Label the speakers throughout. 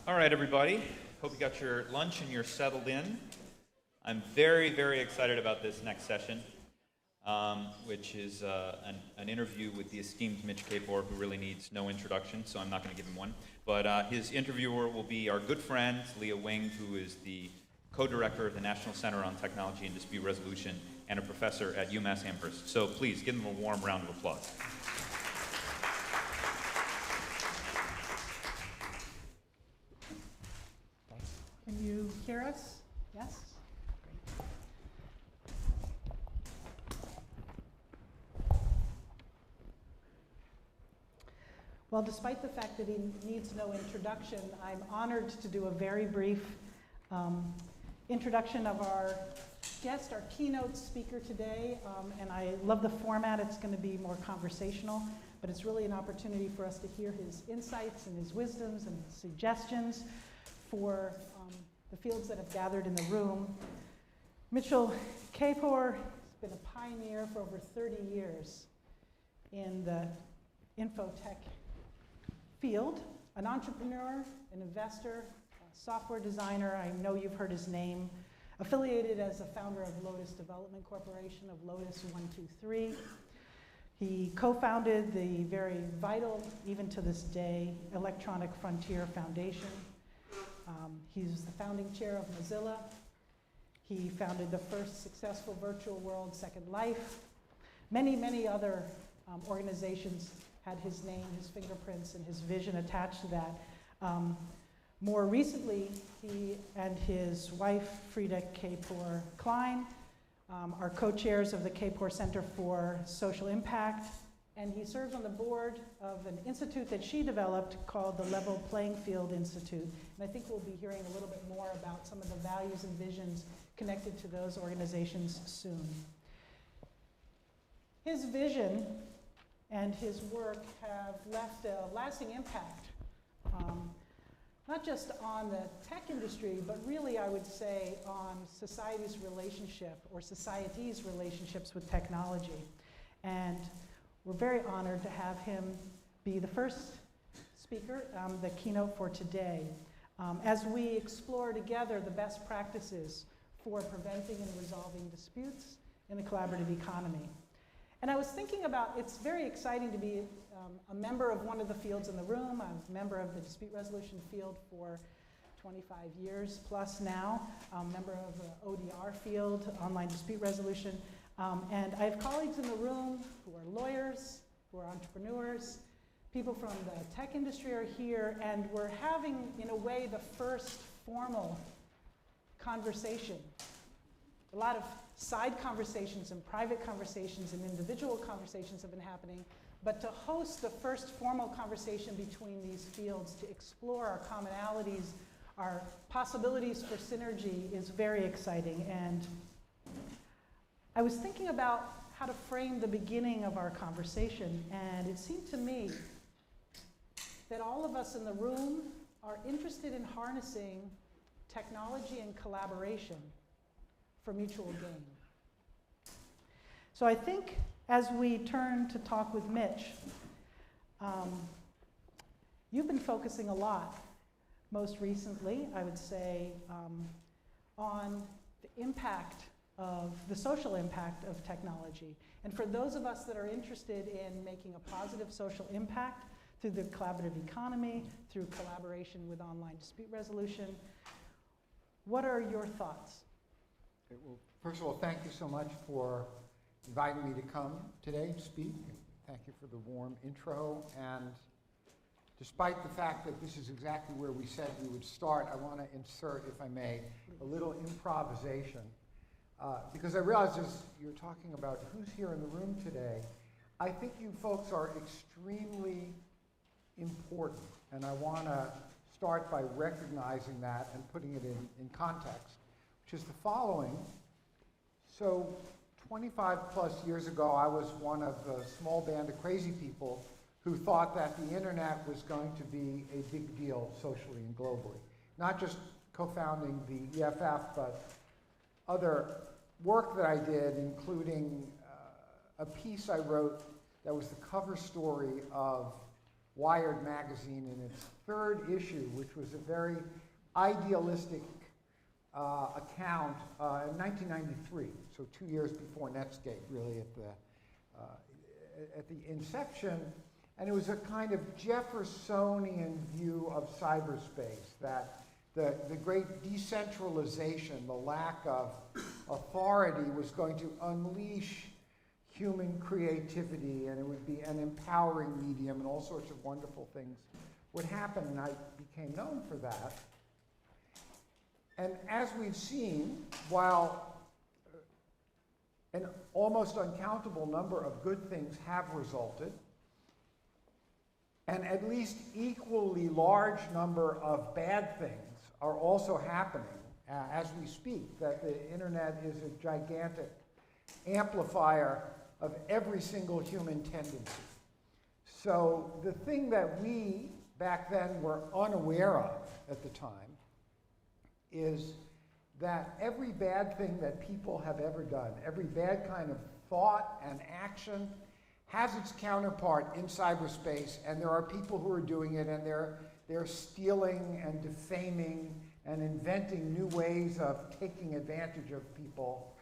Speaker 1: All right, everybody. Hope you got your lunch and you're settled in. I'm very, very excited about this next session, which is an interview with the esteemed Mitch Kapor, who really needs no introduction, so I'm not going to give him one. But his interviewer will be our good friend, Leah, who is the co-director of the National Center on Technology and Dispute Resolution and a professor at UMass Amherst. So please give them a warm round of applause.
Speaker 2: Can you hear us? Yes? Great. Well, despite the fact that he needs no introduction, I'm honored to do a very brief introduction of our guest, our keynote speaker today. And I love the format. It's going to be more conversational, but it's really an opportunity for us to hear his insights and his wisdoms and his suggestions for the fields that have gathered in the room. Mitch Kapor has been a pioneer for over 30 years in the infotech field, an entrepreneur, an investor, a software designer. I know you've heard his name. Affiliated as a founder of Lotus Development Corporation, of Lotus 123. He co-founded the very vital, even to this day, Electronic Frontier Foundation. He's the founding chair of Mozilla. He founded the first successful virtual world, Second Life. Many, many other organizations had his name, his fingerprints, and his vision attached to that. More recently, he and his wife, Frida Kapor Klein, are co-chairs of the Kapor Center for Social Impact, and he serves on the board of an institute that she developed called the Level Playing Field Institute. And I think we'll be hearing a little bit more about some of the values and visions connected to those organizations soon. His vision and his work have left a lasting impact, not just on the tech industry, but really, I would say, on society's relationship or society's relationships with technology. And we're very honored to have him be the first speaker, the keynote for today, as we explore together the best practices for preventing and resolving disputes in the collaborative economy. And I was thinking about, it's very exciting to be a member of one of the fields in the room. I'm a member of the dispute resolution field for 25 years plus now, member of the ODR field, online dispute resolution. And I have colleagues in the room who are lawyers, who are entrepreneurs, people from the tech industry are here, and we're having, in a way, the first formal conversation. A lot of side conversations and private conversations and individual conversations have been happening, but to host the first formal conversation between these fields, to explore our commonalities, our possibilities for synergy is very exciting. And I was thinking about how to frame the beginning of our conversation, and it seemed to me that all of us in the room are interested in harnessing technology and collaboration for mutual gain. So I think as we turn to talk with Mitch, you've been focusing a lot, most recently, I would say, on the impact of the social impact of technology. And for those of us that are interested in making a positive social impact through the collaborative economy, through collaboration with online dispute resolution, what are your thoughts?
Speaker 3: Okay, well, first of all, thank you so much for inviting me to come today to speak. Thank you for the warm intro. And despite the fact that this is exactly where we said we would start, I want to insert, if I may, a little improvisation. Because I realize as you're talking about who's here in the room today, I think you folks are extremely important. And I want to start by recognizing that and putting it in context, which is the following. So 25 plus years ago, I was one of a small band of crazy people who thought that the internet was going to be a big deal socially and globally. Not just co-founding the EFF, but other work that I did, including a piece I wrote that was the cover story of Wired magazine in its third issue, which was a very idealistic account in 1993, so 2 years before Netscape, really at the inception. And it was a kind of Jeffersonian view of cyberspace, that the great decentralization, the lack of authority was going to unleash human creativity, and it would be an empowering medium, and all sorts of wonderful things would happen, and I became known for that. And as we've seen, while an almost uncountable number of good things have resulted, and at least equally large number of bad things are also happening as we speak, that the internet is a gigantic amplifier of every single human tendency. So the thing that we back then were unaware of at the time is that every bad thing that people have ever done, every bad kind of thought and action, has its counterpart in cyberspace, and there are people who are doing it, and they're stealing and defaming and inventing new ways of taking advantage of people.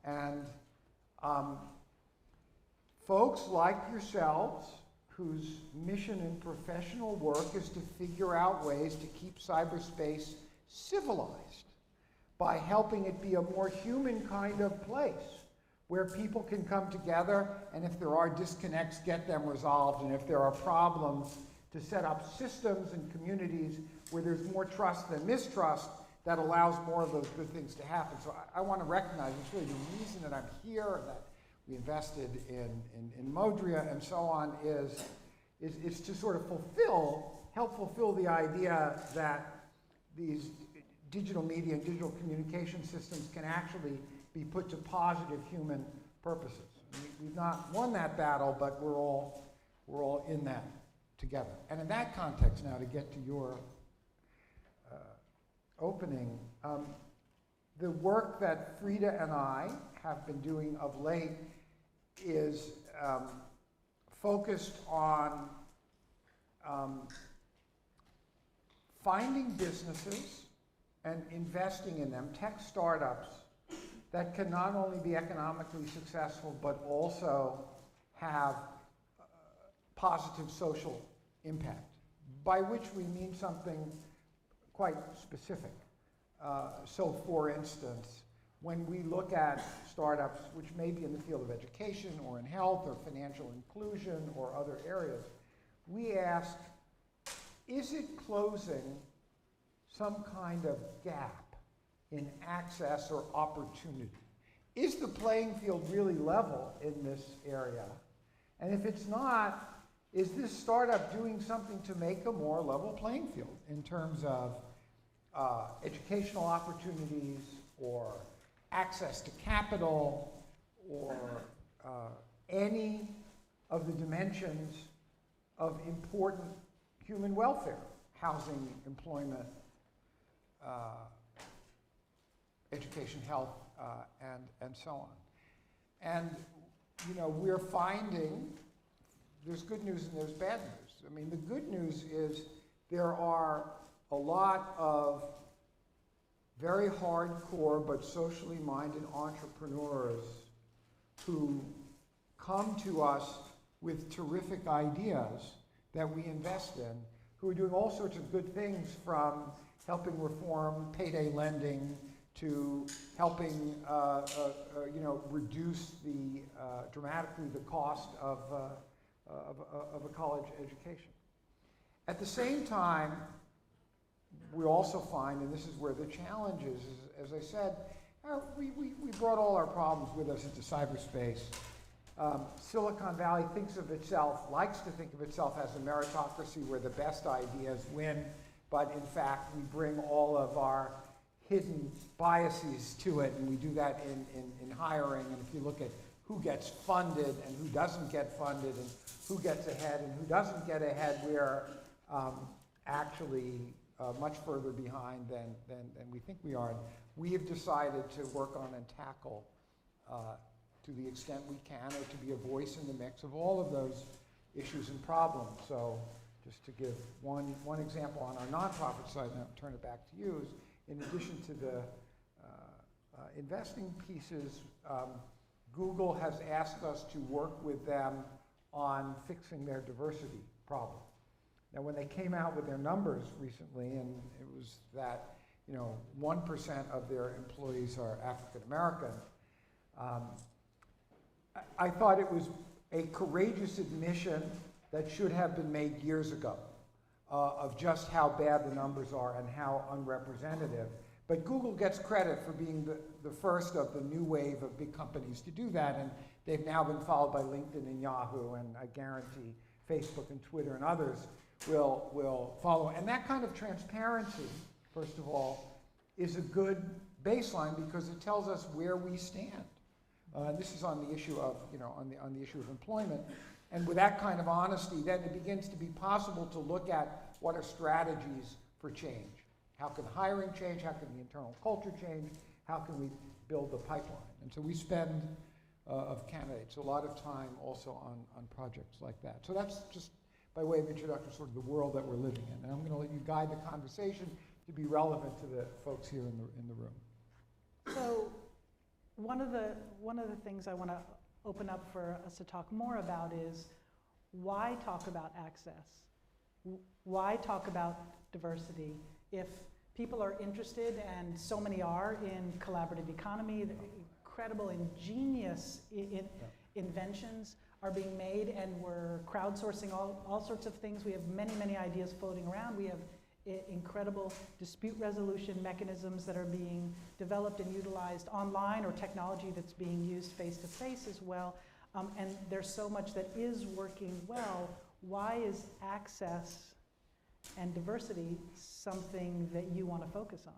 Speaker 3: And folks like yourselves, whose mission in professional work is to figure out ways to keep cyberspace civilized by helping it be a more human kind of place where people can come together, and if there are disconnects, get them resolved, and if there are problems, to set up systems and communities where there's more trust than mistrust that allows more of those good things to happen. So I want to recognize it's really the reason that I'm here, that we invested in Modria and so on, is to sort of help fulfill the idea that these digital media and digital communication systems can actually be put to positive human purposes. We've not won that battle, but we're all in that together. And in that context, now to get to your opening, the work that Frida and I have been doing of late is focused on finding businesses and investing in them, tech startups, that can not only be economically successful, but also have positive social impact, by which we mean something quite specific. So for instance, when we look at startups which may be in the field of education or in health or financial inclusion or other areas, we ask, is it closing some kind of gap in access or opportunity? Is the playing field really level in this area? And if it's not, is this startup doing something to make a more level playing field in terms of educational opportunities or access to capital or any of the dimensions of important human welfare, housing, employment, education, health, and so on. And we're finding there's good news and there's bad news. I mean, the good news is there are a lot of very hardcore but socially minded entrepreneurs who come to us with terrific ideas that we invest in, who are doing all sorts of good things, from helping reform payday lending to helping reduce dramatically the cost of a college education. At the same time, we also find, and this is where the challenge is, as I said, we brought all our problems with us into cyberspace. Silicon Valley likes to think of itself as a meritocracy where the best ideas win, but in fact we bring all of our hidden biases to it, and we do that in hiring. And if you look at who gets funded and who doesn't get funded, and who gets ahead and who doesn't get ahead, we're actually much further behind than we think we are. And we have decided to work on and tackle, to the extent we can, or to be a voice in the mix of all of those issues and problems. So just to give one example on our nonprofit side, and I'll turn it back to you, is in addition to the investing pieces, Google has asked us to work with them on fixing their diversity problem. Now, when they came out with their numbers recently, and it was that 1% of their employees are African American, I thought it was a courageous admission that should have been made years ago of just how bad the numbers are and how unrepresentative. But Google gets credit for being the first of the new wave of big companies to do that, and they've now been followed by LinkedIn and Yahoo, and I guarantee Facebook and Twitter and others will follow. And that kind of transparency, first of all, is a good baseline because it tells us where we stand. This is on the issue of, on the issue of employment. And with that kind of honesty, then it begins to be possible to look at what are strategies for change. How can hiring change? How can the internal culture change? How can we build the pipeline? And so we spend, of candidates, a lot of time also on projects like that. So that's just by way of introduction, sort of the world that we're living in. And I'm going to let you guide the conversation to be relevant to the folks here in the room.
Speaker 2: So one of the things I want to open up for us to talk more about is why talk about access? Why talk about diversity? If people are interested, and so many are, in collaborative economy, the incredible, ingenious inventions are being made, and we're crowdsourcing all sorts of things. We have many, many ideas floating around. We have incredible dispute resolution mechanisms that are being developed and utilized online, or technology that's being used face-to-face as well. And there's so much that is working well. Why is access and diversity something that you want to focus on?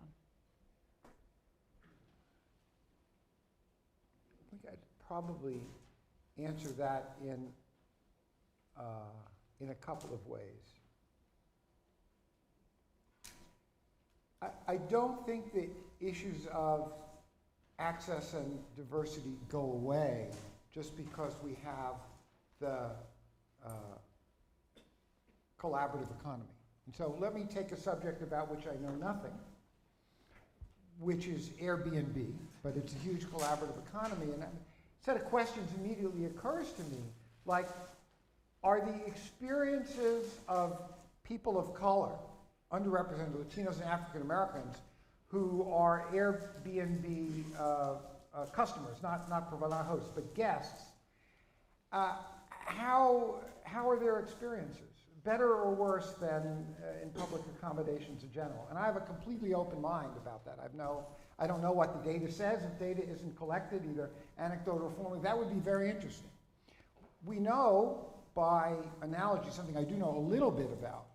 Speaker 3: I think I'd probably answer that in a couple of ways. I don't think the issues of access and diversity go away just because we have the collaborative economy. And so let me take a subject about which I know nothing, which is Airbnb, but it's a huge collaborative economy. And a set of questions immediately occurs to me, like, are the experiences of people of color, underrepresented Latinos and African Americans, who are Airbnb customers, not hosts, but guests, how are their experiences? Better or worse than in public accommodations in general? And I have a completely open mind about that. I don't know what the data says. If data isn't collected, either anecdotal or formally, that would be very interesting. We know by analogy, something I do know a little bit about,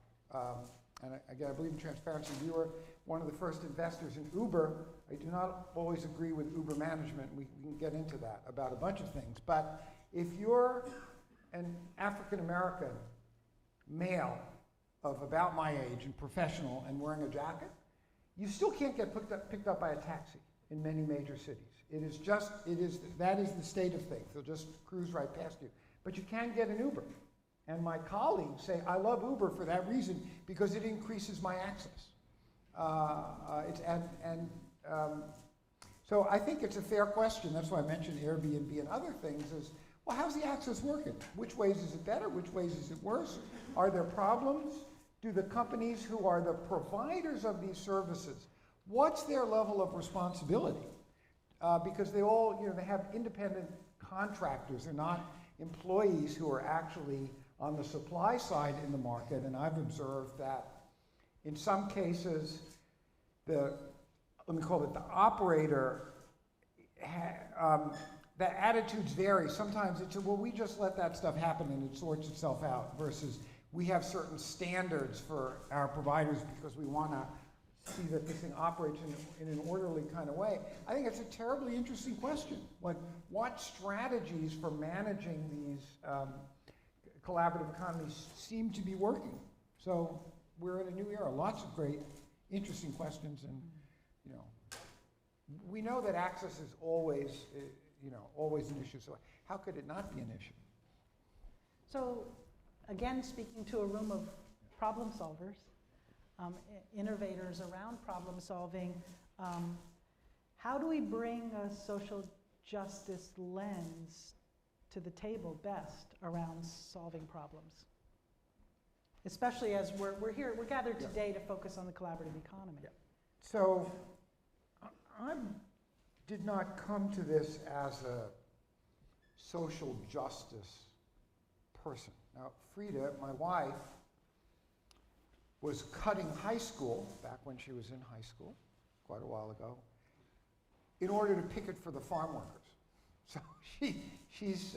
Speaker 3: and again, I believe in transparency. We were one of the first investors in Uber. I do not always agree with Uber management. We can get into that about a bunch of things. But if you're an African American male of about my age and professional and wearing a jacket, you still can't get picked up by a taxi in many major cities. That is the state of things. They'll just cruise right past you. But you can get an Uber. And my colleagues say, I love Uber for that reason, because it increases my access. So I think it's a fair question. That's why I mentioned Airbnb and other things is, well, how's the access working? Which ways is it better? Which ways is it worse? Are there problems? Do the companies who are the providers of these services, what's their level of responsibility? Because they all, they have independent contractors. They're not employees who are actually on the supply side in the market. And I've observed that in some cases, let me call it the operator, the attitudes vary. Sometimes it's, well, we just let that stuff happen and it sorts itself out, versus we have certain standards for our providers because we want to see that this thing operates in an orderly kind of way. I think it's a terribly interesting question. What strategies for managing these collaborative economies seem to be working? So we're in a new era. Lots of great, interesting questions, and we know that access is always an issue. So how could it not be an issue?
Speaker 2: So again, speaking to a room of problem solvers, innovators around problem solving. How do we bring a social justice lens to the table best around solving problems? Especially as we're gathered today to focus on the collaborative economy.
Speaker 3: Yeah. So I did not come to this as a social justice person. Now, Frida, my wife, was cutting high school, back when she was in high school, quite a while ago, in order to picket for the farm workers. So she's,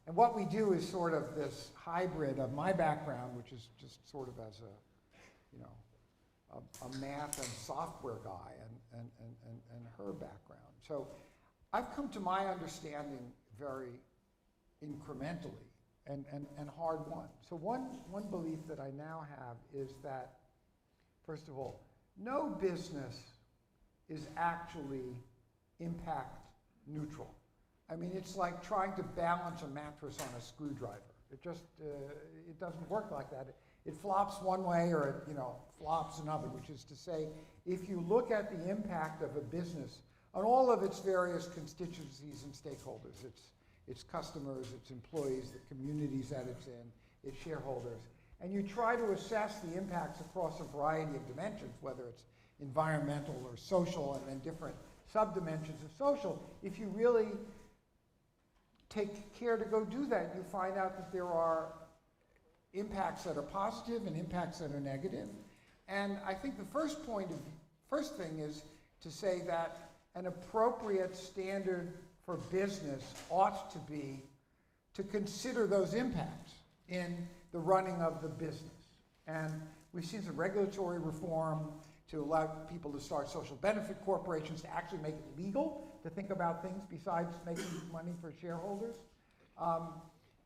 Speaker 3: and what we do is sort of this hybrid of my background, which is just sort of as a math and software guy, and her background. So I've come to my understanding very incrementally and hard won. So one belief that I now have is that, first of all, no business is actually impact neutral. I mean, it's like trying to balance a mattress on a screwdriver. It just, it doesn't work like that. It flops one way or it, flops another, which is to say, if you look at the impact of a business on all of its various constituencies and stakeholders, its customers, its employees, the communities that it's in, its shareholders, and you try to assess the impacts across a variety of dimensions, whether it's environmental or social, and then different sub-dimensions of social, if you really take care to go do that, you find out that there are impacts that are positive and impacts that are negative. And I think the first thing is to say that an appropriate standard for business ought to be to consider those impacts in the running of the business. And we've seen some regulatory reform to allow people to start social benefit corporations, to actually make it legal to think about things besides making money for shareholders.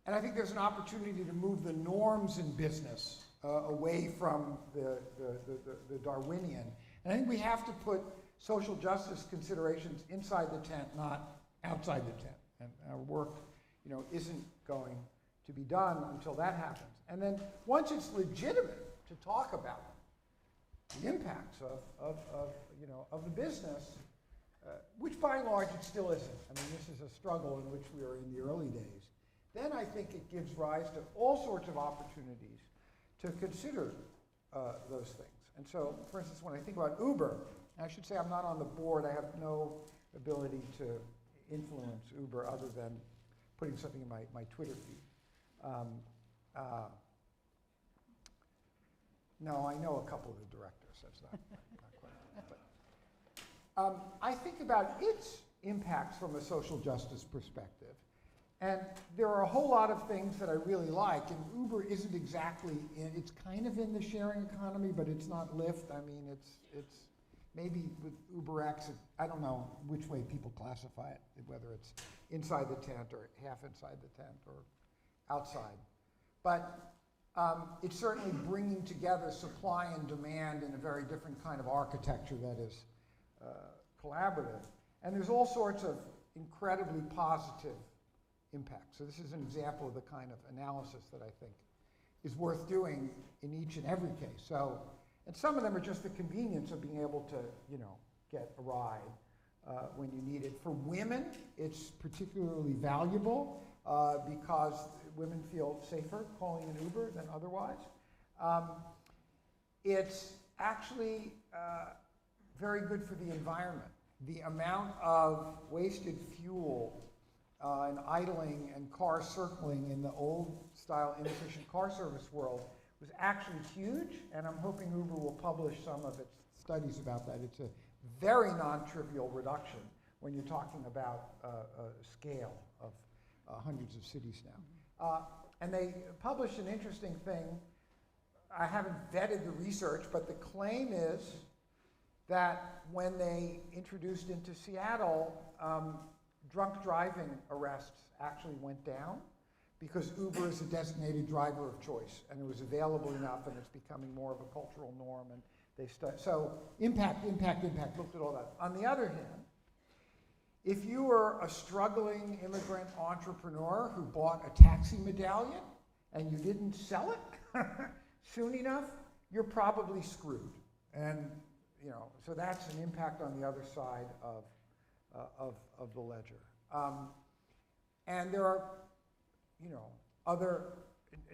Speaker 3: And I think there's an opportunity to move the norms in business away from the Darwinian. And I think we have to put social justice considerations inside the tent, not outside the tent. And our work, isn't going to be done until that happens. And then once it's legitimate to talk about the impacts of the business, which by and large it still isn't. I mean, this is a struggle in which we are in the early days. Then I think it gives rise to all sorts of opportunities to consider those things. And so, for instance, when I think about Uber, I should say I'm not on the board. I have no ability to influence Uber other than putting something in my Twitter feed. No, I know a couple of the directors. That's not quite. But, I think about its impacts from a social justice perspective. And there are a whole lot of things that I really like, and Uber isn't exactly it's kind of in the sharing economy, but it's not Lyft. I mean, it's maybe with UberX, I don't know which way people classify it, whether it's inside the tent or half inside the tent or outside. But it's certainly bringing together supply and demand in a very different kind of architecture that is collaborative. And there's all sorts of incredibly positive impact. So this is an example of the kind of analysis that I think is worth doing in each and every case. So, and some of them are just the convenience of being able to, get a ride when you need it. For women, it's particularly valuable because women feel safer calling an Uber than otherwise. It's actually very good for the environment. The amount of wasted fuel and idling and car circling in the old-style inefficient car service world was actually huge, and I'm hoping Uber will publish some of its studies about that. It's a very non-trivial reduction when you're talking about a scale of hundreds of cities now. And they published an interesting thing. I haven't vetted the research, but the claim is that when they introduced into Seattle, drunk driving arrests actually went down because Uber is a designated driver of choice, and it was available enough, and it's becoming more of a cultural norm. And they so impact, looked at all that. On the other hand, if you were a struggling immigrant entrepreneur who bought a taxi medallion and you didn't sell it, soon enough, you're probably screwed. And, you know, so that's an impact on the other side of the ledger. And there are, you know, other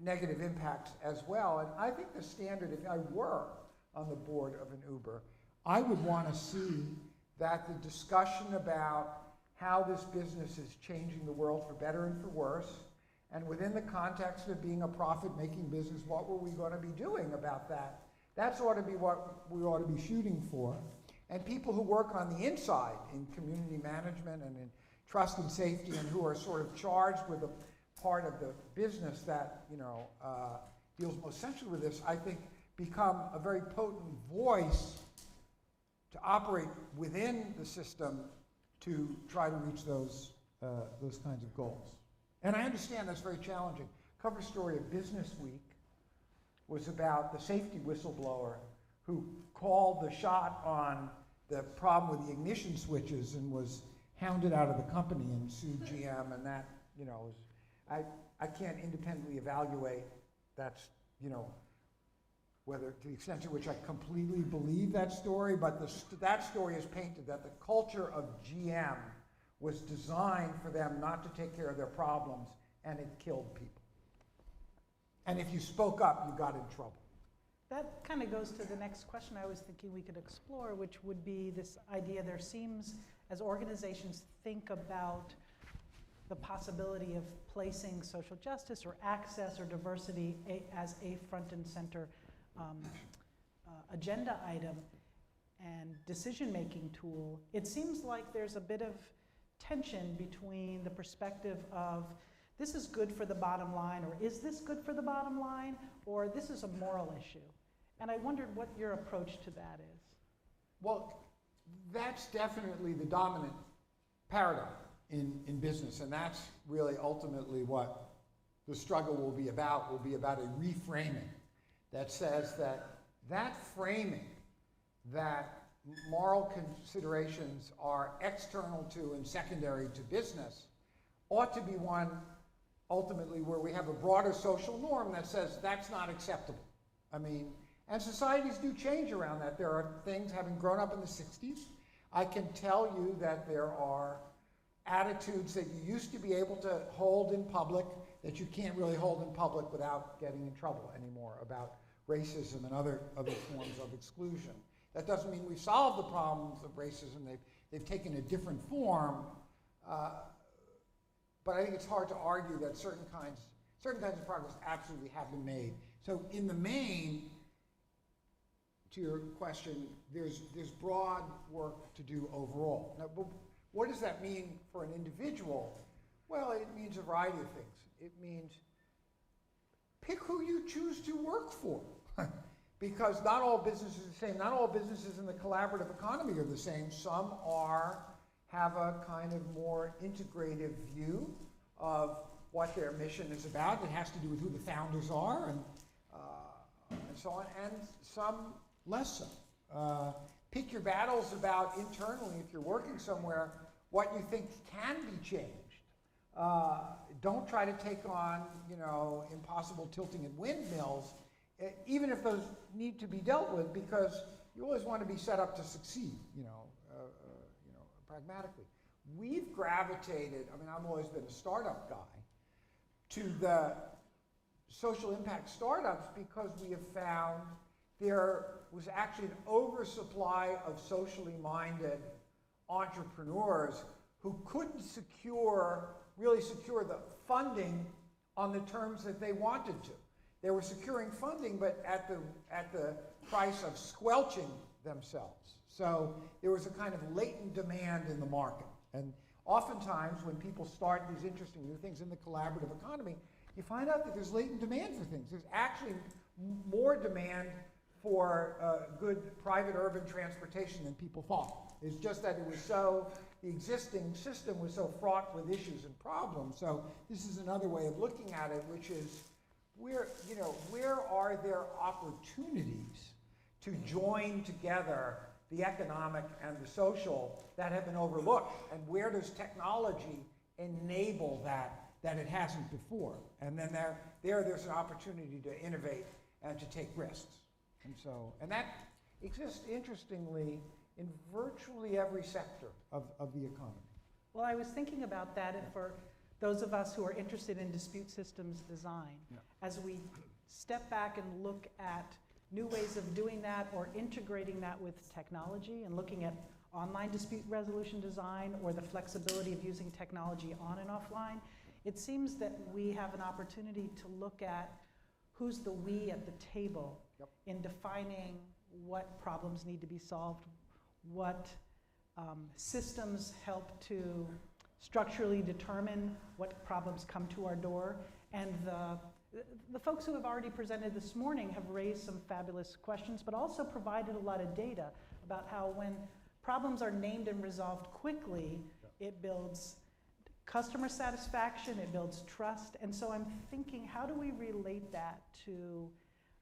Speaker 3: negative impacts as well. And I think the standard, if I were on the board of an Uber, I would want to see that the discussion about how this business is changing the world for better and for worse, and within the context of being a profit-making business, what were we going to be doing about that? That's ought to be what we ought to be shooting for. And people who work on the inside in community management and in trust and safety, and who are sort of charged with a part of the business that, you know, deals most centrally with this, I think become a very potent voice to operate within the system to try to reach those kinds of goals. And I understand that's very challenging. Cover story of Business Week was about the safety whistleblower who called the shot on the problem with the ignition switches and was hounded out of the company and sued GM, and that, you know, I can't independently evaluate that's, you know, whether to the extent to which I completely believe that story, but that story is painted that the culture of GM was designed for them not to take care of their problems, and it killed people. And if you spoke up, you got in trouble.
Speaker 2: That kind of goes to the next question I was thinking we could explore, which would be this idea there seems, as organizations think about the possibility of placing social justice or access or diversity as a front and center agenda item and decision-making tool, it seems like there's a bit of tension between the perspective of this is good for the bottom line, or is this good for the bottom line, or this is a moral issue. And I wondered what your approach to that is.
Speaker 3: Well, that's definitely the dominant paradigm in business, and that's really ultimately what the struggle will be about a reframing that says that framing, that moral considerations are external to and secondary to business, ought to be one ultimately where we have a broader social norm that says that's not acceptable. I mean, and societies do change around that. There are things, having grown up in the 60s, I can tell you that there are attitudes that you used to be able to hold in public that you can't really hold in public without getting in trouble anymore, about racism and other forms of exclusion. That doesn't mean we've solved the problems of racism. They've taken a different form, but I think it's hard to argue that certain kinds of progress absolutely have been made. So in the main, to your question, there's broad work to do overall. Now, what does that mean for an individual? Well, it means a variety of things. It means pick who you choose to work for. Because not all businesses are the same. Not all businesses in the collaborative economy are the same. Some have a kind of more integrative view of what their mission is about. It has to do with who the founders are and so on, and some less so. Pick your battles about internally, if you're working somewhere, what you think can be changed. Don't try to take on, you know, impossible tilting at windmills, even if those need to be dealt with, because you always want to be set up to succeed, pragmatically. We've gravitated, I mean, I've always been a startup guy, to the social impact startups because we have found there was actually an oversupply of socially minded entrepreneurs who couldn't really secure the funding on the terms that they wanted to. They were securing funding, but at the price of squelching themselves. So there was a kind of latent demand in the market. And oftentimes when people start these interesting new things in the collaborative economy, you find out that there's latent demand for things. There's actually more demand for good private urban transportation than people thought. It's just that the existing system was so fraught with issues and problems. So this is another way of looking at it, which is where are there opportunities to join together the economic and the social that have been overlooked, and where does technology enable that it hasn't before? And then there's an opportunity to innovate and to take risks. And that exists, interestingly, in virtually every sector of the economy.
Speaker 2: Well, I was thinking about that, and for those of us who are interested in dispute systems design, as we step back and look at new ways of doing that or integrating that with technology and looking at online dispute resolution design or the flexibility of using technology on and offline, it seems that we have an opportunity to look at who's the we at the table in defining what problems need to be solved, what systems help to structurally determine what problems come to our door. And the folks who have already presented this morning have raised some fabulous questions, but also provided a lot of data about how when problems are named and resolved quickly, it builds customer satisfaction, it builds trust. And so I'm thinking, how do we relate that to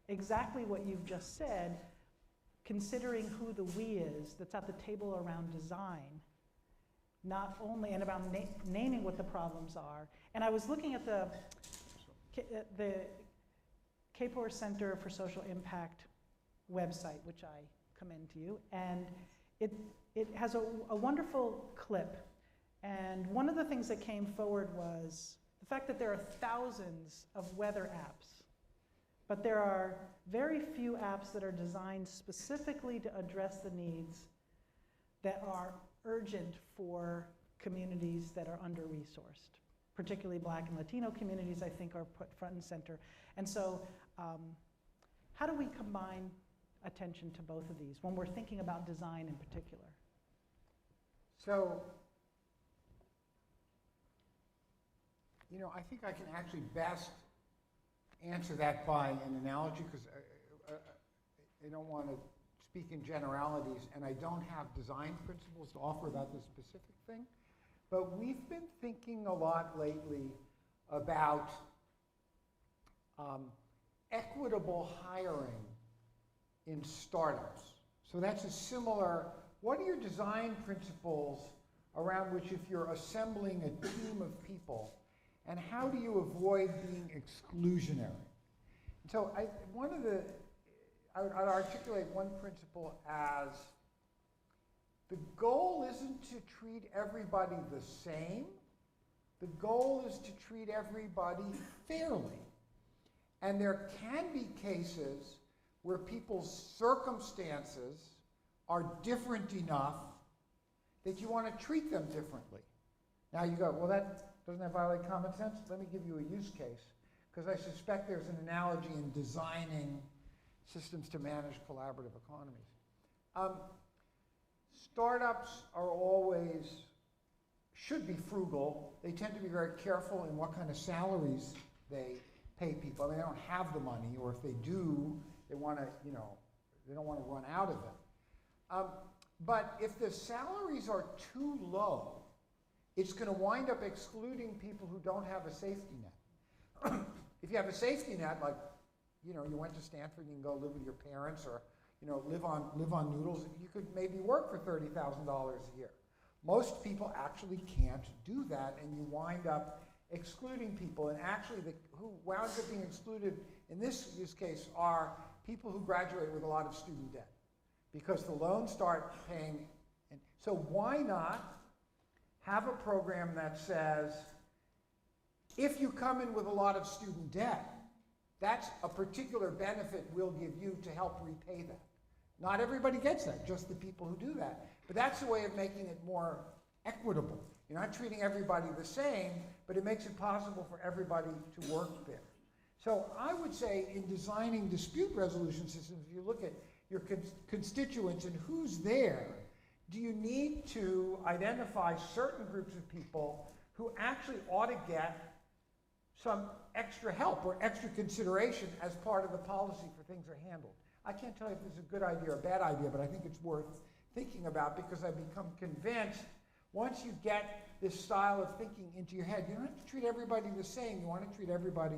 Speaker 2: exactly what you've just said, considering who the we is that's at the table around design, not only, and about naming what the problems are. And I was looking at the Kapor Center for Social Impact website, which I commend to you, and it has a wonderful clip. And one of the things that came forward was the fact that there are thousands of weather apps, but there are very few apps that are designed specifically to address the needs that are urgent for communities that are under-resourced. Particularly Black and Latino communities, I think, are put front and center. And so how do we combine attention to both of these when we're thinking about design in particular?
Speaker 3: So, I think I can actually best answer that by an analogy, because I don't want to speak in generalities, and I don't have design principles to offer about this specific thing. But we've been thinking a lot lately about equitable hiring in startups. So that's a similar, what are your design principles around which, if you're assembling a team of people, and how do you avoid being exclusionary? And so I would articulate one principle as, the goal isn't to treat everybody the same. The goal is to treat everybody fairly. And there can be cases where people's circumstances are different enough that you want to treat them differently. Now you go, well, that doesn't that violate common sense? Let me give you a use case, because I suspect there's an analogy in designing systems to manage collaborative economies. Startups should be frugal. They tend to be very careful in what kind of salaries they pay people. They don't have the money, or if they do, they want to, they don't want to run out of it. But if the salaries are too low, it's going to wind up excluding people who don't have a safety net. If you have a safety net, like, you went to Stanford, you can go live with your parents, or live on noodles, you could maybe work for $30,000 a year. Most people actually can't do that, and you wind up excluding people. And actually, who winds up being excluded in this use case are people who graduate with a lot of student debt, because the loans start paying. And so why not have a program that says, if you come in with a lot of student debt, that's a particular benefit we'll give you to help repay that. Not everybody gets that, just the people who do that. But that's a way of making it more equitable. You're not treating everybody the same, but it makes it possible for everybody to work there. So I would say, in designing dispute resolution systems, if you look at your constituents and who's there, do you need to identify certain groups of people who actually ought to get some extra help or extra consideration as part of the policy for things are handled? I can't tell you if this is a good idea or a bad idea, but I think it's worth thinking about, because I've become convinced once you get this style of thinking into your head, you don't have to treat everybody the same. You want to treat everybody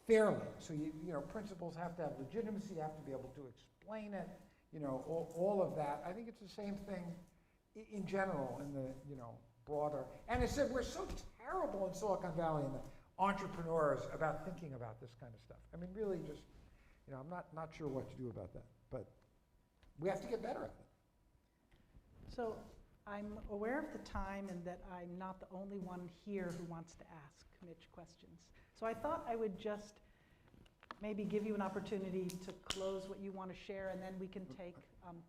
Speaker 3: fairly. So principles have to have legitimacy, you have to be able to explain it, all of that. I think it's the same thing in general in the broader. And I said, we're so terrible in Silicon Valley and the entrepreneurs about thinking about this kind of stuff. I mean, really just I'm not sure what to do about that, but we have to get better at it.
Speaker 2: So I'm aware of the time and that I'm not the only one here who wants to ask Mitch questions. So I thought I would just maybe give you an opportunity to close what you want to share, and then we can take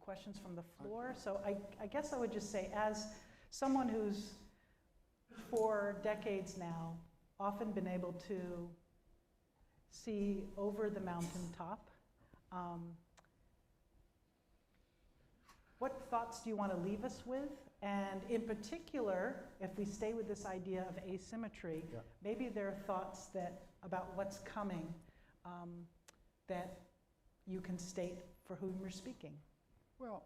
Speaker 2: questions from the floor. So I guess I would just say, as someone who's for decades now often been able to see over the mountaintop, what thoughts do you want to leave us with? And in particular, if we stay with this idea of asymmetry,
Speaker 3: Yeah.
Speaker 2: maybe there are thoughts about what's coming that you can state for whom you're speaking.
Speaker 3: Well,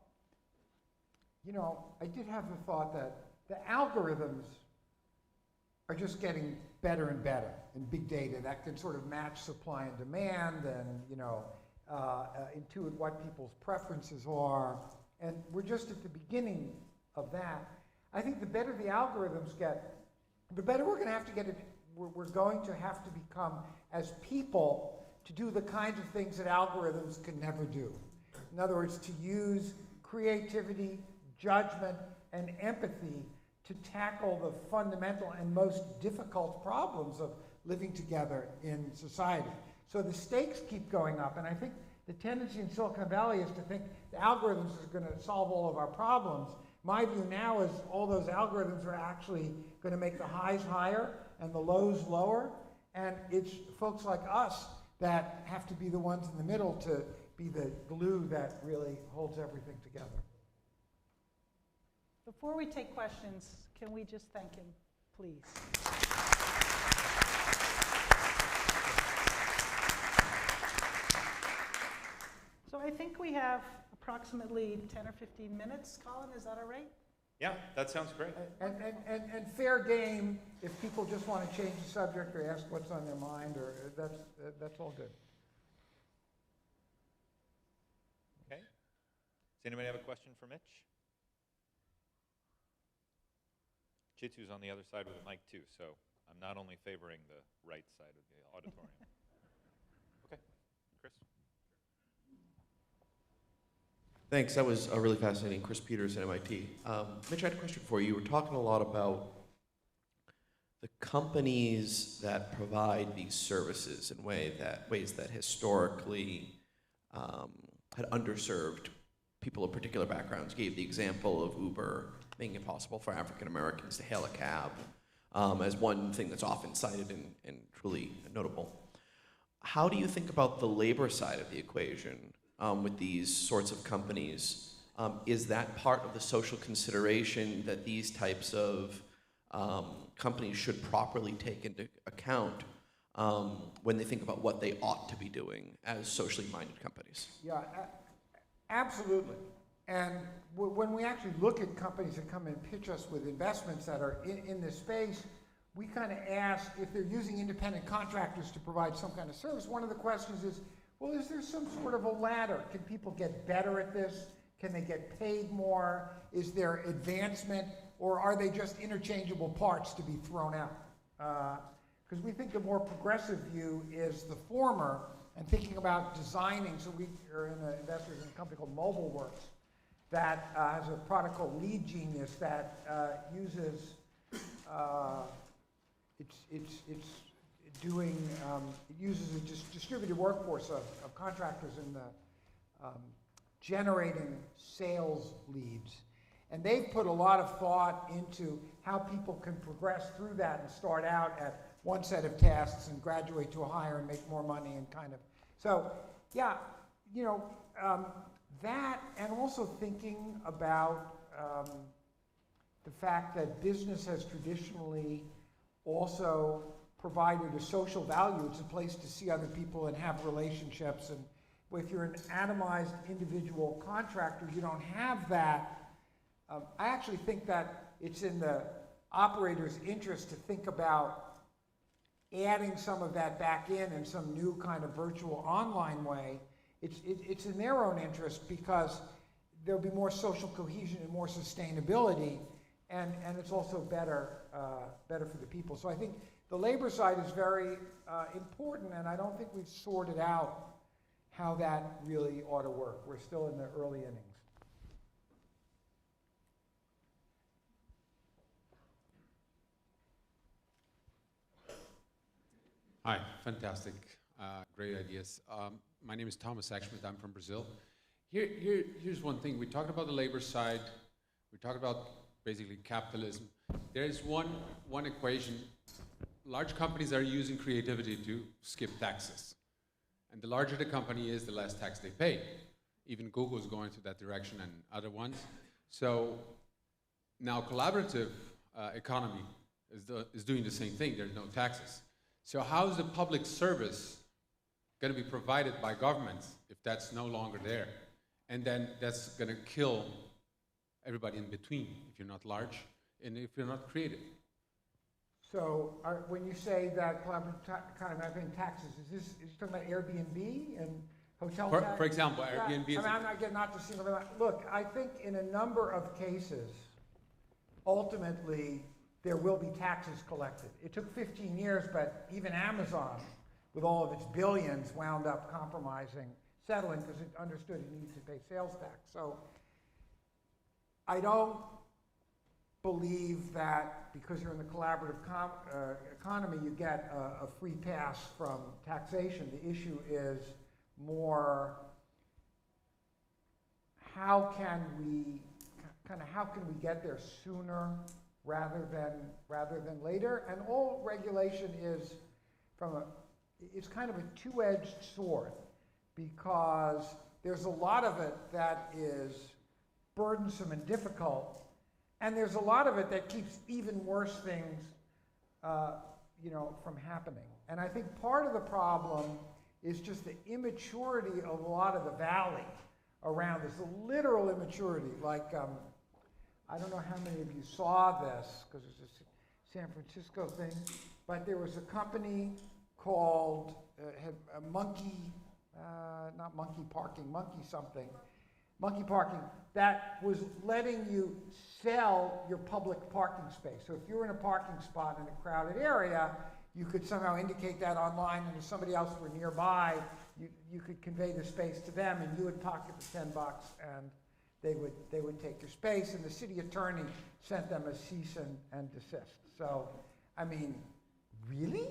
Speaker 3: I did have the thought that the algorithms are just getting better and better in big data that can sort of match supply and demand and, intuit what people's preferences are. And we're just at the beginning of that. I think the better the algorithms get, the better we're going to have to get it. We're going to have to become, as people, to do the kinds of things that algorithms can never do. In other words, to use creativity, judgment, and empathy to tackle the fundamental and most difficult problems of living together in society. So the stakes keep going up, and I think the tendency in Silicon Valley is to think the algorithms are going to solve all of our problems. My view now is all those algorithms are actually going to make the highs higher and the lows lower, and it's folks like us that have to be the ones in the middle to be the glue that really holds everything together.
Speaker 2: Before we take questions, can we just thank him, please? So I think we have approximately 10 or 15 minutes. Colin, is that all right?
Speaker 1: Yeah, that sounds great.
Speaker 3: And fair game if people just want to change the subject or ask what's on their mind, or that's all good.
Speaker 1: Okay. Does anybody have a question for Mitch? Chitu's on the other side with a mic too, so I'm not only favoring the right side of the auditorium. Okay, Chris.
Speaker 4: Thanks. That was really fascinating. Chris Peters at MIT. Mitch, I had a question for you. You were talking a lot about the companies that provide these services in ways that historically had underserved people of particular backgrounds. You gave the example of Uber making it possible for African Americans to hail a cab as one thing that's often cited and truly notable. How do you think about the labor side of the equation with these sorts of companies? Is that part of the social consideration that these types of companies should properly take into account when they think about what they ought to be doing as socially minded companies?
Speaker 3: Yeah, absolutely. And when we actually look at companies that come and pitch us with investments that are in this space, we kind of ask if they're using independent contractors to provide some kind of service. One of the questions is, well, is there some sort of a ladder? Can people get better at this? Can they get paid more? Is there advancement? Or are they just interchangeable parts to be thrown out? Because we think the more progressive view is the former, and thinking about designing. So we are investors in a company called MobileWorks that has a product called Lead Genius that uses it uses a distributed workforce of contractors in the generating sales leads. And they've put a lot of thought into how people can progress through that and start out at one set of tasks and graduate to a higher and make more money and kind of. So, yeah, that, and also thinking about the fact that business has traditionally also provided a social value. It's a place to see other people and have relationships. And if you're an atomized individual contractor, you don't have that. I actually think that it's in the operator's interest to think about adding some of that back in some new kind of virtual online way. It's in their own interest because there'll be more social cohesion and more sustainability, and it's also better for the people. So I think the labor side is very important, and I don't think we've sorted out how that really ought to work. We're still in the early innings.
Speaker 5: Hi, fantastic, great ideas. My name is Thomas Axschmidt, I'm from Brazil. Here's one thing, we talked about the labor side, we talked about basically capitalism. There is one equation. Large companies are using creativity to skip taxes. And the larger the company is, the less tax they pay. Even Google is going to that direction and other ones. So now collaborative economy is doing the same thing, there's no taxes. So how is the public service going to be provided by governments if that's no longer there? And then that's going to kill everybody in between if you're not large and if you're not creative.
Speaker 3: So when you say that collaborative economy, not paying taxes, is you talking about Airbnb and hotel tax?
Speaker 5: For example, Airbnb is...
Speaker 3: I'm not getting not to single them out. Look, I think in a number of cases, ultimately, there will be taxes collected. It took 15 years, but even Amazon, with all of its billions, wound up compromising, settling, because it understood it needed to pay sales tax. So I don't believe that because you're in the collaborative economy, you get a free pass from taxation. The issue is more how can we get there sooner rather than later? And all regulation is it's kind of a two-edged sword, because there's a lot of it that is burdensome and difficult, and there's a lot of it that keeps even worse things from happening. And I think part of the problem is just the immaturity of a lot of the valley around this, the literal immaturity. Like, I don't know how many of you saw this, because it's a San Francisco thing, but there was a company called, had a Monkey Parking, that was letting you sell your public parking space. So if you were in a parking spot in a crowded area, you could somehow indicate that online, and if somebody else were nearby, you could convey the space to them, and you would pocket the $10, and they would take your space, and the city attorney sent them a cease and desist. So, I mean, really?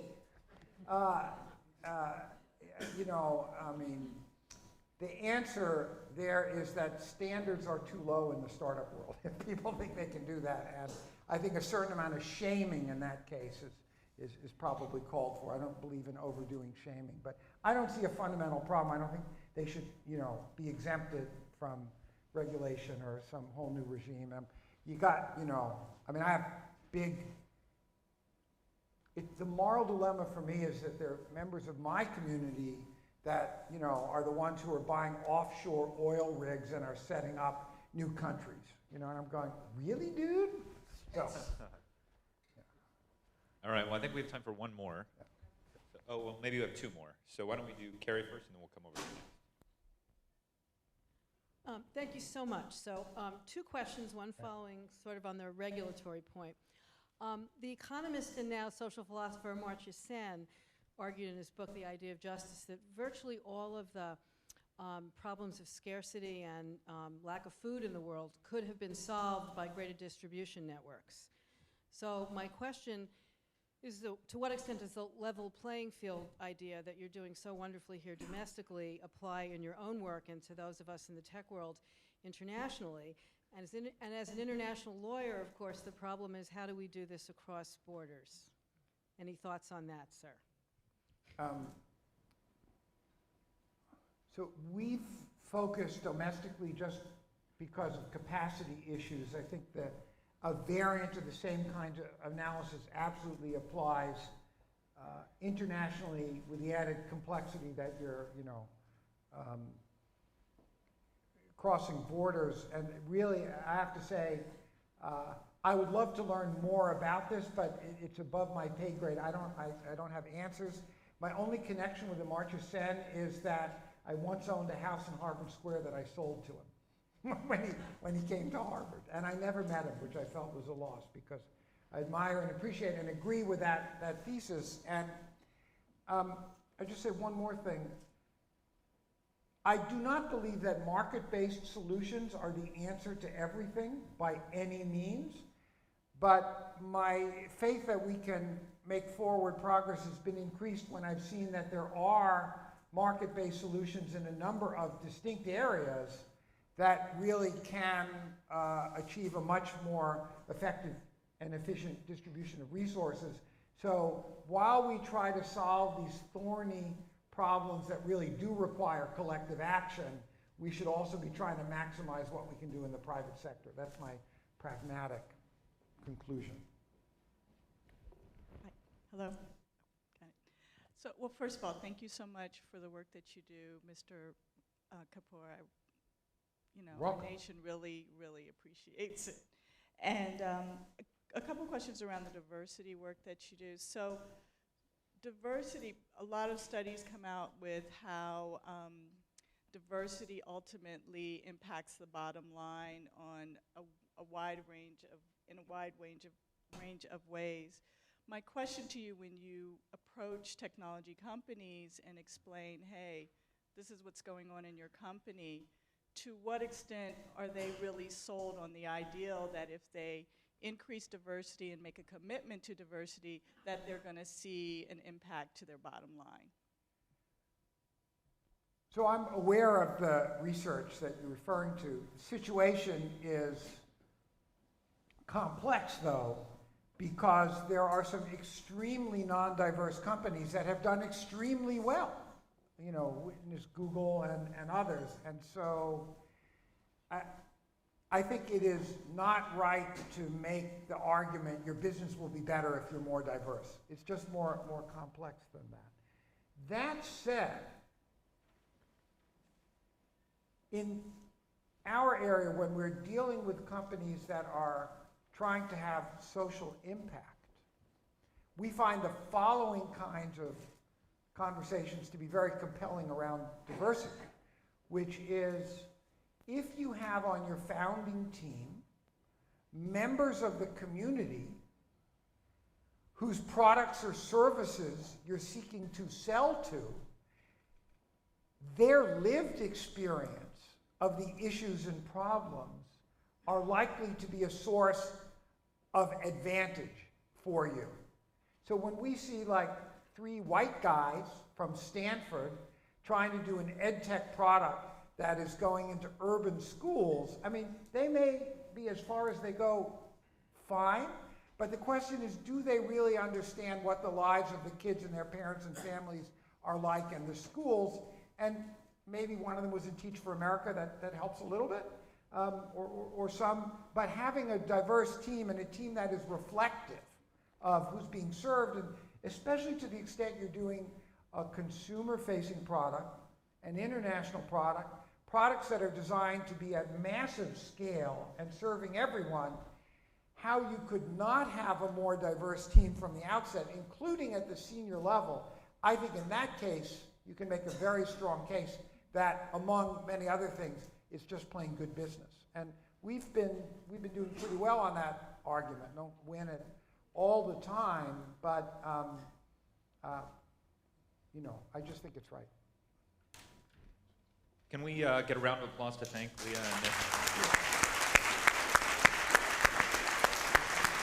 Speaker 3: The answer there is that standards are too low in the startup world. If people think they can do that, and I think a certain amount of shaming in that case is probably called for. I don't believe in overdoing shaming, but I don't see a fundamental problem. I don't think they should, be exempted from regulation or some whole new regime. I have the moral dilemma for me is that there are members of my community that, are the ones who are buying offshore oil rigs and are setting up new countries. And I'm going, really, dude? So, yeah.
Speaker 1: All right, well, I think we have time for one more.
Speaker 3: Yeah.
Speaker 1: So, well, maybe we have two more. So why don't we do Carrie first, and then we'll come over to you.
Speaker 6: Thank you so much. So two questions, one following sort of on the regulatory point. The economist and now social philosopher Amartya Sen argued in his book, The Idea of Justice, that virtually all of the problems of scarcity and lack of food in the world could have been solved by greater distribution networks. So my question is, to what extent does the level playing field idea that you're doing so wonderfully here domestically apply in your own work and to those of us in the tech world internationally? And as an international lawyer, of course, the problem is, how do we do this across borders? Any thoughts on that, sir?
Speaker 3: So we've focused domestically just because of capacity issues. I think that a variant of the same kind of analysis absolutely applies internationally, with the added complexity that you're, crossing borders. And really, I have to say, I would love to learn more about this, but it's above my pay grade. I don't have answers. My only connection with Amartya Sen is that I once owned a house in Harvard Square that I sold to him when he came to Harvard. And I never met him, which I felt was a loss, because I admire and appreciate and agree with that thesis. And I just say one more thing. I do not believe that market-based solutions are the answer to everything by any means, but my faith that we can make forward progress has been increased when I've seen that there are market-based solutions in a number of distinct areas that really can achieve a much more effective and efficient distribution of resources. So while we try to solve these thorny problems that really do require collective action, we should also be trying to maximize what we can do in the private sector. That's my pragmatic conclusion.
Speaker 7: Hi. Hello. Got it. So, well, first of all, thank you so much for the work that you do, Mr. Kapor.
Speaker 3: Welcome.
Speaker 7: Our nation really, really appreciates it. And a couple questions around the diversity work that you do. So, diversity, a lot of studies come out with how diversity ultimately impacts the bottom line on a wide range of ways. My question to you, when you approach technology companies and explain, hey, this is what's going on in your company, to what extent are they really sold on the ideal that if they increase diversity and make a commitment to diversity, that they're going to see an impact to their bottom line?
Speaker 3: So I'm aware of the research that you're referring to. The situation is complex, though, because there are some extremely non-diverse companies that have done extremely well. Witness Google and others. And so I think it is not right to make the argument your business will be better if you're more diverse. It's just more complex than that. That said, in our area, when we're dealing with companies that are trying to have social impact, we find the following kinds of conversations to be very compelling around diversity, which is if you have on your founding team members of the community whose products or services you're seeking to sell to, their lived experience of the issues and problems are likely to be a source of advantage for you. So when we see like 3 white guys from Stanford trying to do an ed tech product that is going into urban schools, I mean, they may be as far as they go fine, but the question is, do they really understand what the lives of the kids and their parents and families are like in the schools? And maybe one of them was in Teach for America, that helps a little bit, or some, but having a diverse team and a team that is reflective of who's being served, and especially to the extent you're doing a consumer-facing product, an international product, products that are designed to be at massive scale and serving everyone, how you could not have a more diverse team from the outset, including at the senior level. I think in that case, you can make a very strong case that, among many other things, it's just plain good business. And we've been doing pretty well on that argument. Don't win it all the time, but I just think it's right.
Speaker 1: Can we get a round of applause to thank Leah and Mitch?